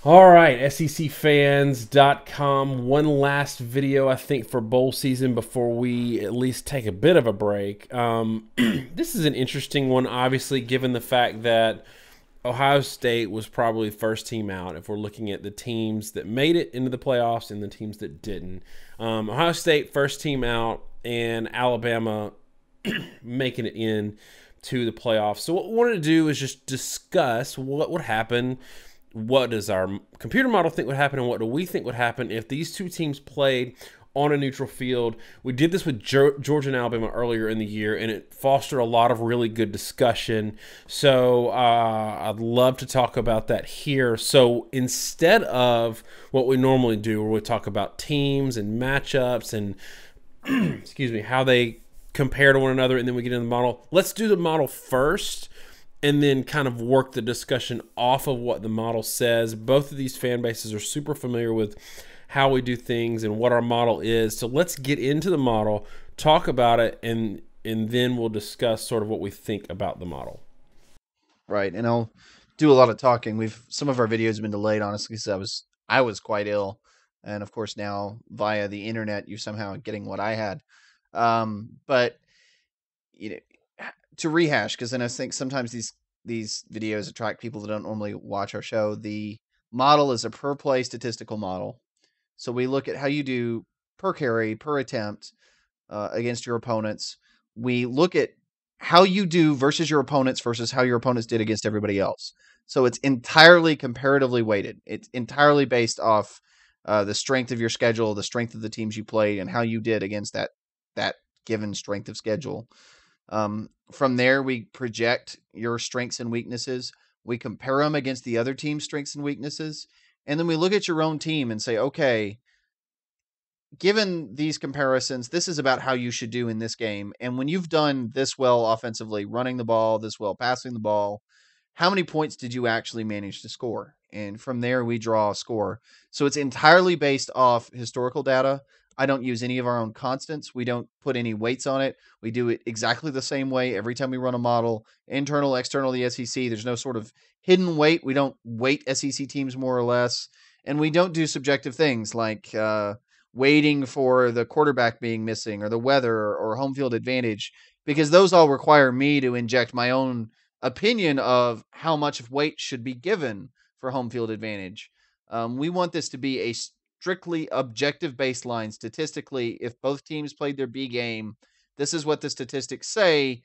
All right, SECfans.com. One last video, I think, for bowl season before we at least take a bit of a break. This is an interesting one, obviously, given the fact that Ohio State was probably first team out if we're looking at the teams that made it into the playoffs and the teams that didn't. Ohio State first team out, and Alabama making it in to the playoffs. So what we wanted to do is just discuss what would happen. What does our computer model think would happen, and what do we think would happen if these two teams played on a neutral field? We did this with Georgia and Alabama earlier in the year, and it fostered a lot of really good discussion. So I'd love to talk about that here. So instead of what we normally do, where we talk about teams and matchups and excuse me, how they compare to one another, and then we get into the model, let's do the model first and then kind of work the discussion off of what the model says. Both of these fan bases are super familiar with how we do things and what our model is. So let's get into the model, talk about it, and then we'll discuss sort of what we think about the model. Right, and I'll do a lot of talking. Some of our videos have been delayed, honestly, because I was quite ill, and of course now via the internet you're somehow getting what I had. But you know, to rehash, because then I think sometimes these videos attract people that don't normally watch our show. The model is a per play statistical model, so we look at how you do per carry, per attempt against your opponents. We look at how you do versus your opponents versus how your opponents did against everybody else. So it's entirely comparatively weighted. It's entirely based off the strength of your schedule, the strength of the teams you played, and how you did against that given strength of schedule. From there, we project your strengths and weaknesses. We compare them against the other team's strengths and weaknesses. And then we look at your own team and say, okay, given these comparisons, this is about how you should do in this game. And when you've done this well offensively, running the ball, this well passing the ball, how many points did you actually manage to score? And from there, we draw a score. So it's entirely based off historical data. I don't use any of our own constants. We don't put any weights on it. We do it exactly the same way every time we run a model, internal, external, the SEC. There's no sort of hidden weight. We don't weight SEC teams more or less. And we don't do subjective things like waiting for the quarterback being missing or the weather or home field advantage, because those all require me to inject my own opinion of how much weight should be given for home field advantage. We want this to be a strictly objective baseline. Statistically, if both teams played their B game, this is what the statistics say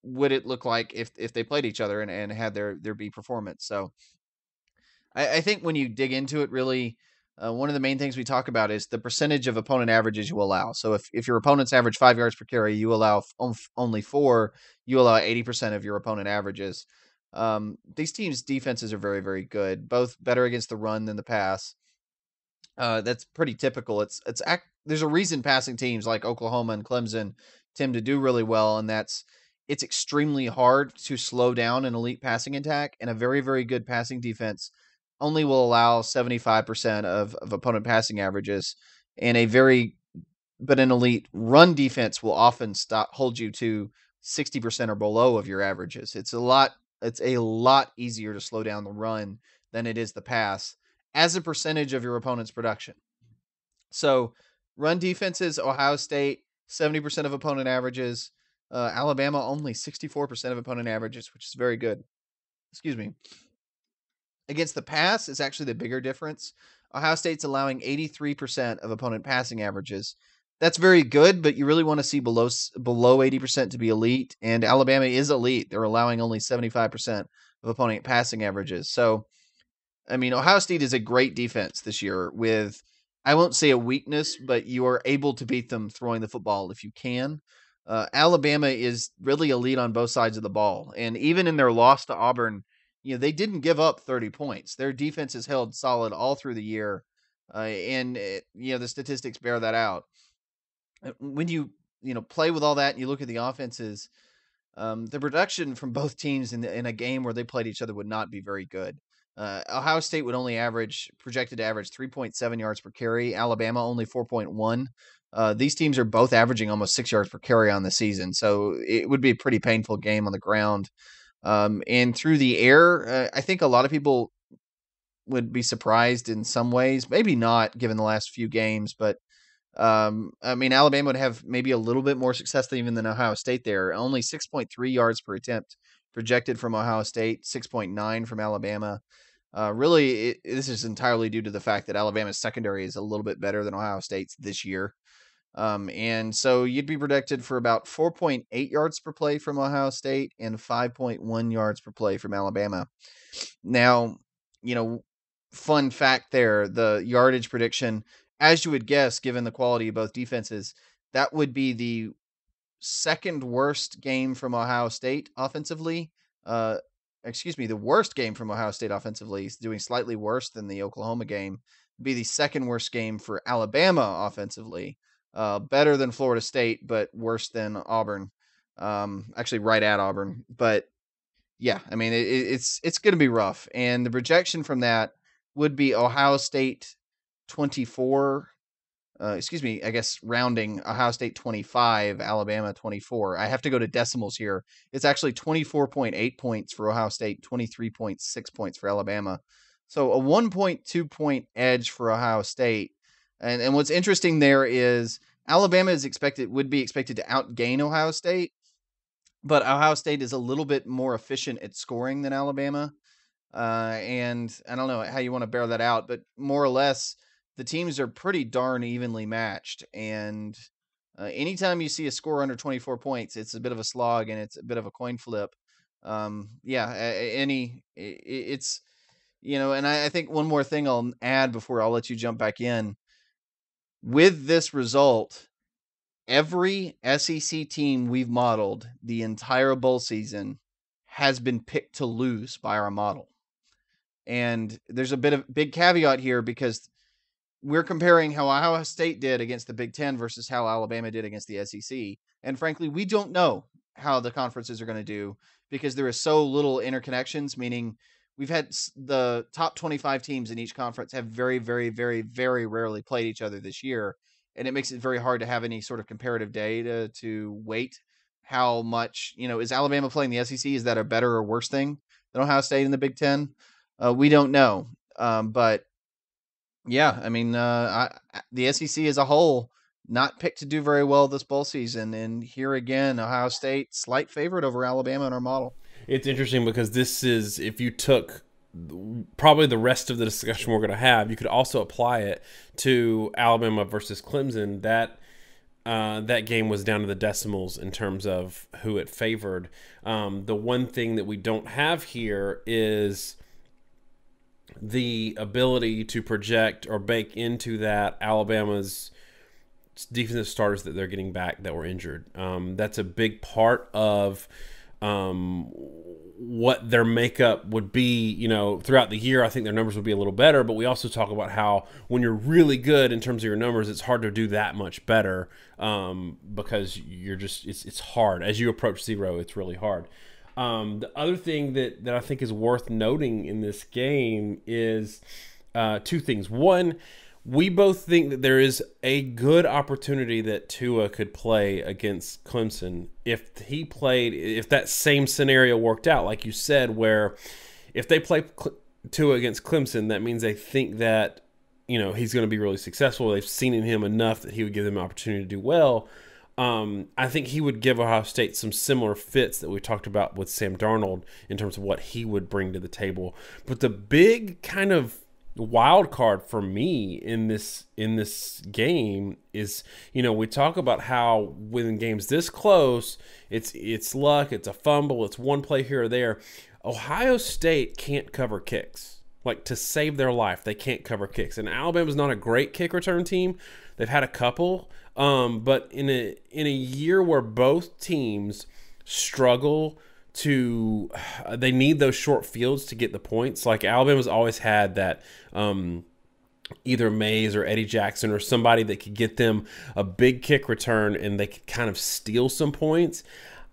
would it look like if they played each other and had their B performance. So I think when you dig into it, really, one of the main things we talk about is the percentage of opponent averages you allow. So if your opponent's average 5 yards per carry, you allow only 4, you allow 80% of your opponent averages. These teams' defenses are very, very good, both better against the run than the pass. That's pretty typical. There's a reason passing teams like Oklahoma and Clemson tend to do really well, and it's extremely hard to slow down an elite passing attack, and a very, very good passing defense only will allow 75% of opponent passing averages, and an elite run defense will often hold you to 60% or below of your averages. It's a lot easier to slow down the run than it is the pass as a percentage of your opponent's production. So run defenses, Ohio State, 70% of opponent averages, Alabama only 64% of opponent averages, which is very good. Excuse me. Against the pass is actually the bigger difference. Ohio State's allowing 83% of opponent passing averages. That's very good, but you really want to see below 80% to be elite, and Alabama is elite. They're allowing only 75% of opponent passing averages. So, I mean, Ohio State is a great defense this year with, I won't say a weakness, but you are able to beat them throwing the football if you can. Alabama is really elite on both sides of the ball, and even in their loss to Auburn, they didn't give up 30 points. Their defense has held solid all through the year, and the statistics bear that out. When you play with all that and you look at the offenses, the production from both teams in a game where they played each other would not be very good. Ohio State would only projected to average 3.7 yards per carry. Alabama only 4.1. These teams are both averaging almost 6 yards per carry on the season, so it would be a pretty painful game on the ground. And through the air, I think a lot of people would be surprised in some ways. Maybe not given the last few games, but I mean, Alabama would have maybe a little bit more success even than Ohio State there. Only 6.3 yards per attempt projected from Ohio State, 6.9 from Alabama. Really, this is entirely due to the fact that Alabama's secondary is a little bit better than Ohio State's this year. And so you'd be projected for about 4.8 yards per play from Ohio State and 5.1 yards per play from Alabama. Now, fun fact there, the yardage prediction, as you would guess, given the quality of both defenses, that would be the second worst game from Ohio State offensively. The worst game from Ohio State offensively is doing slightly worse than the Oklahoma game. Be the second worst game for Alabama offensively. Better than Florida State, but worse than Auburn. Actually, right at Auburn. But yeah, I mean, it's going to be rough. And the projection from that would be Ohio State 24. I guess rounding, Ohio State 25, Alabama 24. I have to go to decimals here. It's actually 24.8 points for Ohio State, 23.6 points for Alabama. So a 1.2 point edge for Ohio State. And what's interesting there is Alabama would be expected to outgain Ohio State, but Ohio State is a little bit more efficient at scoring than Alabama. And I don't know how you want to bear that out, but more or less, the teams are pretty darn evenly matched. And anytime you see a score under 24 points, it's a bit of a slog and it's a bit of a coin flip. And I think one more thing I'll add before I'll let you jump back in. With this result, every SEC team we've modeled the entire bowl season has been picked to lose by our model. And there's a big caveat here because we're comparing how Ohio State did against the Big Ten versus how Alabama did against the SEC. And frankly, we don't know how the conferences are going to do because there is so little interconnections, meaning we've had the top 25 teams in each conference have very, very, very, very rarely played each other this year. And it makes it very hard to have any sort of comparative data to weight how much, is Alabama playing the SEC? Is that a better or worse thing than Ohio State in the Big Ten? We don't know. But yeah, I mean, the SEC as a whole, not picked to do very well this bowl season. And here again, Ohio State, slight favorite over Alabama in our model. It's interesting because this is, if you took probably the rest of the discussion we're going to have, you could also apply it to Alabama versus Clemson. That game was down to the decimals in terms of who it favored. The one thing that we don't have here is the ability to project or bake into that Alabama's defensive starters that they're getting back that were injured. That's a big part of what their makeup would be, throughout the year. I think their numbers would be a little better, but we also talk about how when you're really good in terms of your numbers, it's hard to do that much better because it's hard. As you approach zero, it's really hard. The other thing that I think is worth noting in this game is two things. One, we both think that there is a good opportunity that Tua could play against Clemson if that same scenario worked out, like you said, where if they play Tua against Clemson, that means they think that he's going to be really successful. They've seen in him enough that he would give them an opportunity to do well. I think he would give Ohio State some similar fits that we talked about with Sam Darnold in terms of what he would bring to the table. But the big kind of wild card for me in this game is, we talk about how when games this close, it's luck, it's a fumble, it's one play here or there. Ohio State can't cover kicks. Like, to save their life, they can't cover kicks. And Alabama's not a great kick return team. They've had a couple. But in a year where both teams struggle they need those short fields to get the points. Like, Alabama's always had that either Mays or Eddie Jackson or somebody that could get them a big kick return and they could kind of steal some points.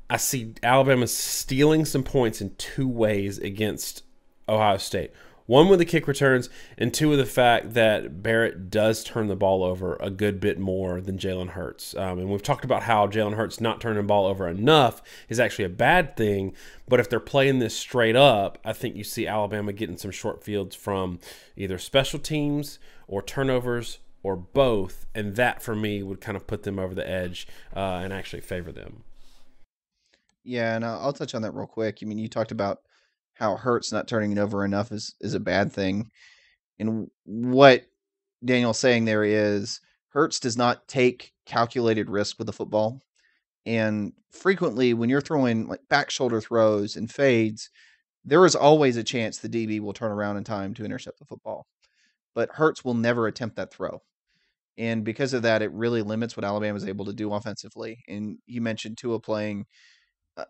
I see Alabama stealing some points in two ways against Ohio State. One with the kick returns, and two with the fact that Barrett does turn the ball over a good bit more than Jalen Hurts. And we've talked about how Jalen Hurts not turning the ball over enough is actually a bad thing. But if they're playing this straight up, I think you see Alabama getting some short fields from either special teams or turnovers or both. And that, for me, would kind of put them over the edge and actually favor them. Yeah, and I'll touch on that real quick. I mean, you talked about how Hurts not turning it over enough is a bad thing. And what Daniel's saying there is Hurts does not take calculated risk with the football. And frequently, when you're throwing like back shoulder throws and fades, there is always a chance the DB will turn around in time to intercept the football. But Hurts will never attempt that throw. And because of that, it really limits what Alabama is able to do offensively. And you mentioned Tua playing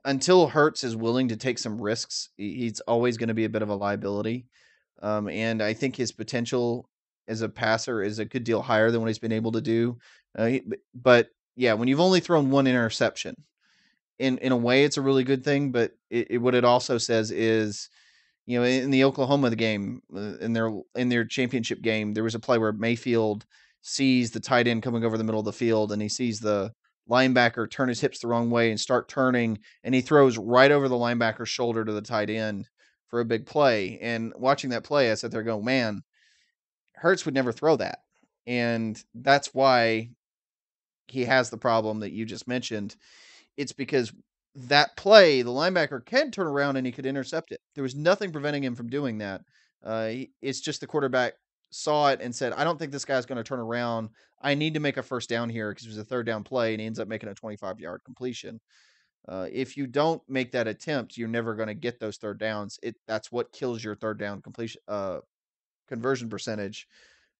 until Hurts is willing to take some risks, he's always going to be a bit of a liability. And I think his potential as a passer is a good deal higher than what he's been able to do. But yeah, when you've only thrown one interception, in a way, it's a really good thing. But what it also says is, in the Oklahoma game, in their championship game, there was a play where Mayfield sees the tight end coming over the middle of the field, and he sees the linebacker turn his hips the wrong way and start turning, and he throws right over the linebacker's shoulder to the tight end for a big play. And watching that play, I sat there going, man, Hurts would never throw that. And that's why he has the problem that you just mentioned. It's because that play, the linebacker can turn around and he could intercept it. There was nothing preventing him from doing that. It's just the quarterback saw it and said, I don't think this guy's going to turn around. I need to make a first down here because it was a third down play, and he ends up making a 25-yard completion. If you don't make that attempt, you're never going to get those third downs. That's what kills your third down completion conversion percentage.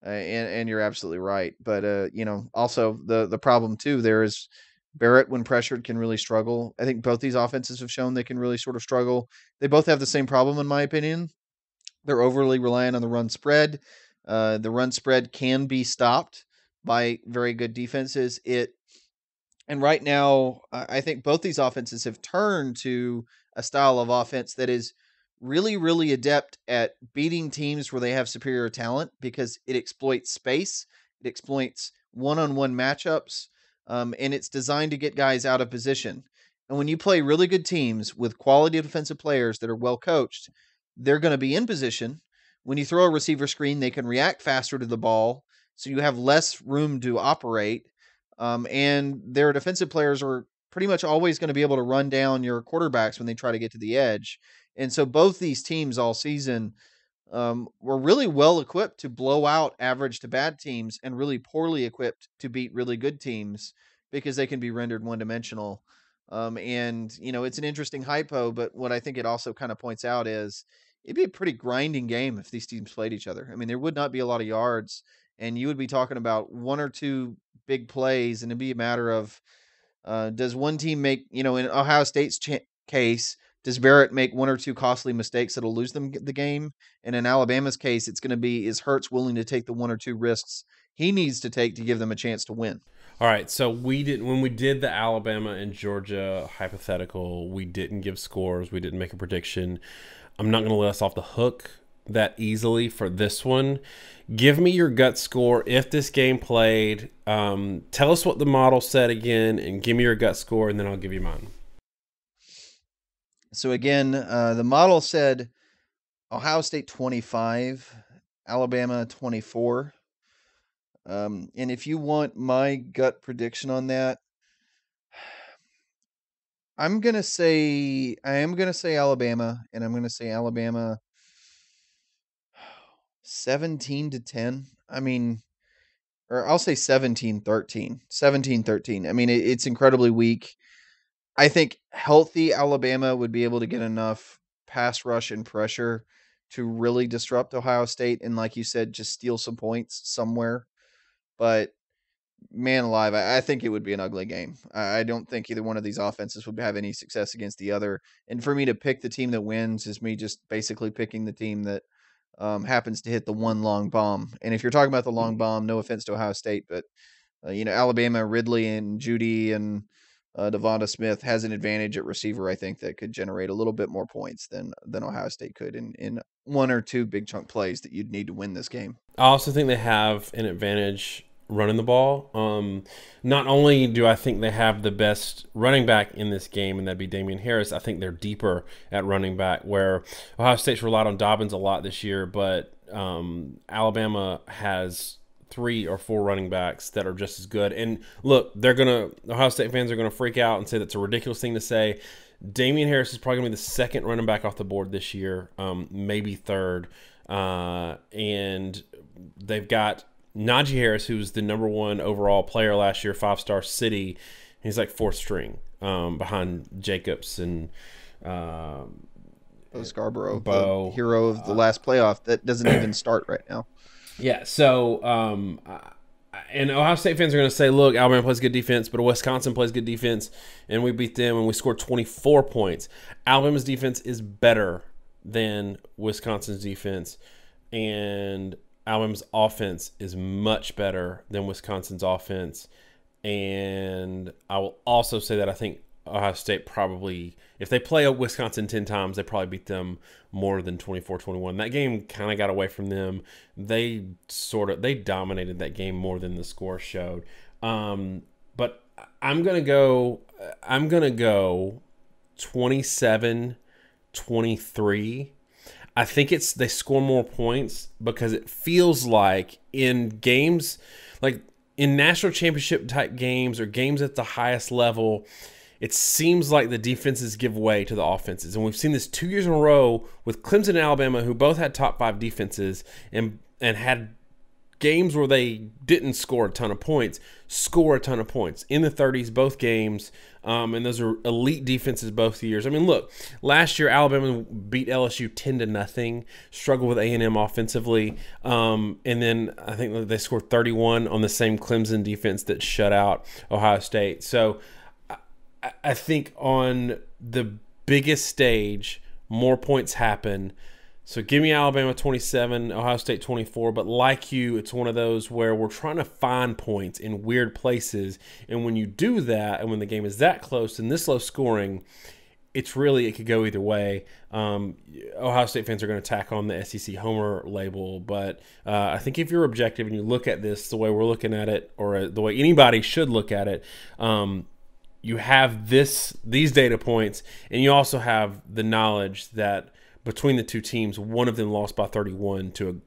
And you're absolutely right. But also the problem too there is Barrett, when pressured, can really struggle. I think both these offenses have shown they can really sort of struggle. They both have the same problem, in my opinion. They're overly reliant on the run spread. The run spread can be stopped by very good defenses. And right now, I think both these offenses have turned to a style of offense that is really, really adept at beating teams where they have superior talent because it exploits space, it exploits one-on-one matchups, and it's designed to get guys out of position. And when you play really good teams with quality defensive players that are well coached, they're going to be in position. When you throw a receiver screen, they can react faster to the ball, so you have less room to operate. And their defensive players are pretty much always going to be able to run down your quarterbacks when they try to get to the edge. And so both these teams all season were really well equipped to blow out average to bad teams and really poorly equipped to beat really good teams because they can be rendered one dimensional. It's an interesting hypo, but what I think it also kind of points out is it'd be a pretty grinding game if these teams played each other. I mean, there would not be a lot of yards, and you would be talking about one or two big plays, and it'd be a matter of does one team make, in Ohio State's case, does Barrett make one or two costly mistakes that'll lose them the game? And in Alabama's case, it's going to be, is Hurts willing to take the one or two risks he needs to take to give them a chance to win? All right, so when we did the Alabama and Georgia hypothetical, we didn't give scores, we didn't make a prediction. I'm not going to let us off the hook that easily for this one. Give me your gut score if this game played. Tell us what the model said again, and give me your gut score, and then I'll give you mine. So again, the model said Ohio State 25, Alabama 24. And if you want my gut prediction on that, I am gonna say Alabama, and I'm gonna say Alabama 17-10. I mean, or I'll say 17-13. 17-13. I mean, it's incredibly weak. I think healthy Alabama would be able to get enough pass rush and pressure to really disrupt Ohio State and, like you said, just steal some points somewhere. But man alive, I think it would be an ugly game. I don't think either one of these offenses would have any success against the other. And for me to pick the team that wins is me just basically picking the team that happens to hit the one long bomb. And if you're talking about the long bomb, no offense to Ohio State, but Alabama, Ridley and Judy and Devonta Smith has an advantage at receiver, I think, that could generate a little bit more points than Ohio State could in one or two big chunk plays that you'd need to win this game. I also think they have an advantage running the ball. Not only do I think they have the best running back in this game, and that'd be Damian Harris, I think they're deeper at running back, where Ohio State's relied on Dobbins a lot this year, but Alabama has 3 or 4 running backs that are just as good. And look, Ohio State fans are gonna freak out and say that's a ridiculous thing to say. Damian Harris is probably gonna be the second running back off the board this year, maybe third. And they've got Najee Harris, who's the number 1 overall player last year, 5-star city. He's like 4th string behind Jacobs and Scarborough, Bo, the hero of the last playoff that doesn't even start right now. Yeah, so and Ohio State fans are going to say, look, Alabama plays good defense, but Wisconsin plays good defense, and we beat them, and we scored 24 points. Alabama's defense is better than Wisconsin's defense, and Alabama's offense is much better than Wisconsin's offense. And I will also say that I think Ohio State probably, if they play Wisconsin 10 times, they probably beat them more than 24-21. That game kind of got away from them. They dominated that game more than the score showed. But I'm going to go 27-23. I think they score more points because it feels like in games, like in national championship type games or games at the highest level, it seems like the defenses give way to the offenses. And we've seen this 2 years in a row with Clemson and Alabama, who both had top 5 defenses and had games where they didn't score a ton of points, score a ton of points in the 30s, both games. And those are elite defenses both years. I mean, look, last year Alabama beat LSU 10-0, struggled with A&M offensively. And then I think they scored 31 on the same Clemson defense that shut out Ohio State. So I think on the biggest stage, more points happen. So give me Alabama 27, Ohio State 24. But like you, it's one of those where we're trying to find points in weird places. And when you do that, and when the game is that close and this low scoring, it could go either way. Ohio State fans are going to tack on the SEC homer label. But I think if you're objective and you look at this the way we're looking at it, or the way anybody should look at it, you have these data points, and you also have the knowledge that between the two teams, one of them lost by 31 to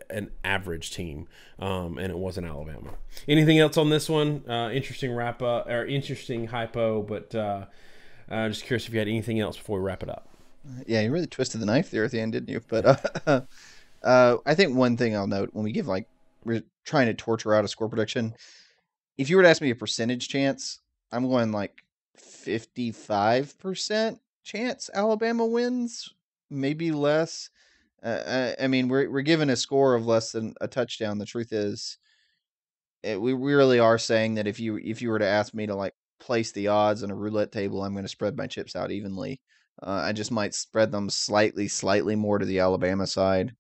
an average team, and it wasn't Alabama. Anything else on this one? Interesting wrap up, or interesting hypo, but just curious if you had anything else before we wrap it up. Yeah, you really twisted the knife there at the end, didn't you? But I think one thing I'll note when we're trying to torture out a score prediction, if you were to ask me a percentage chance, I'm going like 55% chance Alabama wins, maybe less. I mean, we're given a score of less than a touchdown. The truth is, we really are saying that if you were to ask me to like place the odds on a roulette table, I'm going to spread my chips out evenly. I just might spread them slightly more to the Alabama side.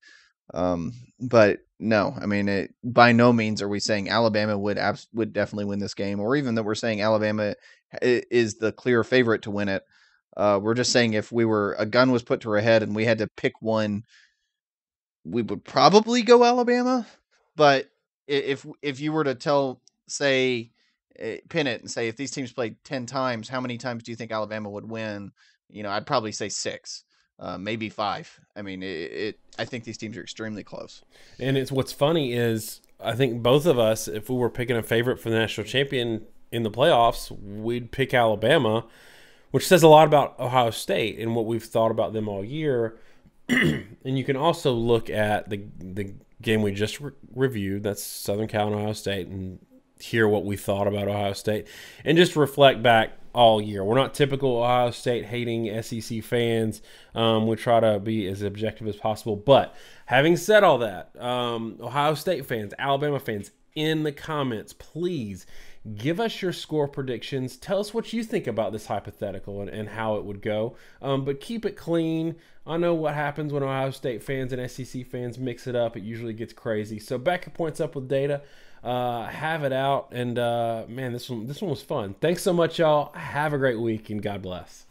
But no, I mean, by no means are we saying Alabama would definitely win this game, or even that we're saying Alabama is the clear favorite to win it. We're just saying if a gun was put to our head and we had to pick one, we would probably go Alabama. But if you were to pin it and say, if these teams played 10 times, how many times do you think Alabama would win? I'd probably say 6. Maybe 5. I mean, I think these teams are extremely close. And what's funny is I think both of us, if we were picking a favorite for the national champion in the playoffs, we'd pick Alabama, which says a lot about Ohio State and what we've thought about them all year. And you can also look at the game we just reviewed, that's Southern Cal and Ohio State, and hear what we thought about Ohio State and just reflect back all year. We're not typical Ohio State hating SEC fans. We try to be as objective as possible. But having said all that, Ohio State fans, Alabama fans, in the comments, please give us your score predictions. Tell us what you think about this hypothetical and how it would go. But keep it clean. I know what happens when Ohio State fans and SEC fans mix it up. It usually gets crazy. So back your points up with data. have it out. And man, this one was fun. Thanks so much, y'all. Have a great week, and God bless.